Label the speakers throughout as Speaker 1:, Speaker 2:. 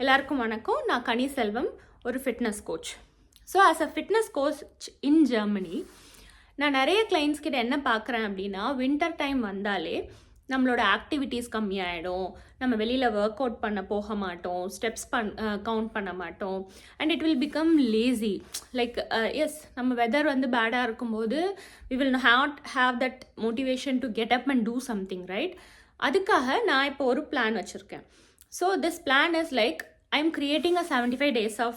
Speaker 1: எல்லாருக்கும் வணக்கம். நான் கனி செல்வம், ஒரு fitness coach. So as a fitness coach in Germany, நான் நிறைய கிளைண்ட்ஸ் கிட்ட என்ன பார்க்குறேன் அப்படின்னா, வின்டர் டைம் வந்தாலே நம்மளோட ஆக்டிவிட்டீஸ் கம்மியாயிடும், நம்ம வெளியில் ஒர்க் அவுட் பண்ண போக மாட்டோம், ஸ்டெப்ஸ் கவுண்ட் பண்ண மாட்டோம், and it will become lazy. Like as, நம்ம வெதர் வந்து பேடாக இருக்கும்போது we will not have that motivation to get up and do something, right? அதுக்காக நான் இப்போ ஒரு பிளான் வச்சுருக்கேன். So this plan is like I'm creating a 75 days of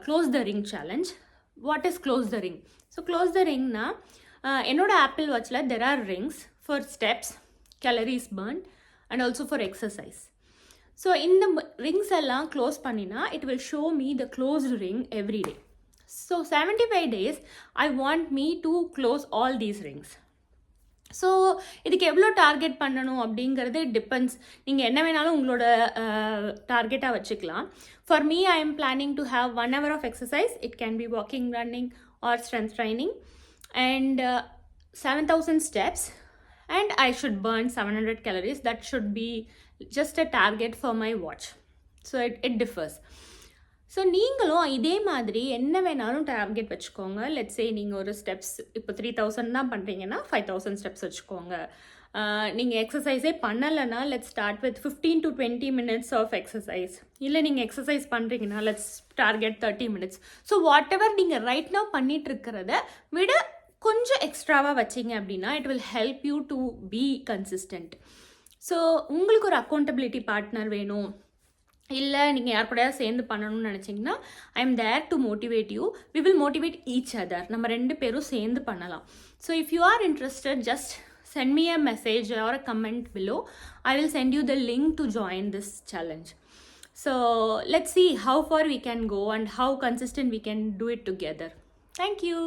Speaker 1: close the ring challenge. What is close the ring? So close the ring na என்னோட apple வாட்சில் there are rings for steps, calories burned and also for exercise. So இந்த rings எல்லாம் close பண்ணினா it will show me the closed ring every day. So 75 days I want me to close all these rings. So இதுக்கு எவ்வளோ target பண்ணணும் அப்படிங்கிறது depends. நீங்கள் என்ன வேணாலும் உங்களோட டார்கெட்டாக வச்சுக்கலாம். For me, I am planning to have 1 hour of exercise. It can be walking, running or strength training, and 7,000 steps, and I should burn 700 calories. That should be just a target for my watch. So it differs. So நீங்களும் இதே மாதிரி என்ன வேணாலும் target வச்சுக்கோங்க. Let's say நீங்கள் ஒரு steps இப்போ 3,000 தான் பண்ணுறீங்கன்னா 5,000 ஸ்டெப்ஸ் வச்சுக்கோங்க. நீங்கள் எக்ஸசைஸே பண்ணலைன்னா let's start with 15 to 20 minutes of exercise. இல்லை நீங்கள் எக்ஸசைஸ் பண்ணுறீங்கன்னா let's target 30 minutes. So whatever நீங்கள் ரைட் நவ் பண்ணிட்டு இருக்கிறத விட கொஞ்சம் எக்ஸ்ட்ராவாக வச்சிங்க அப்படின்னா it will help you to be consistent. So உங்களுக்கு ஒரு அக்கௌண்டபிலிட்டி பார்ட்னர் வேணும், இல்லை நீங்கள் யார் கூடயா சேர்ந்து பண்ணணும்னு நினச்சிங்கன்னா I am there to motivate you. We will motivate each other. நம்ம 2 பேரும் சேர்ந்து பண்ணலாம். So if you are interested, just send me a message or a comment below. I will send you the link to join this challenge. So let's see how far we can go and how consistent we can do it together. Thank you.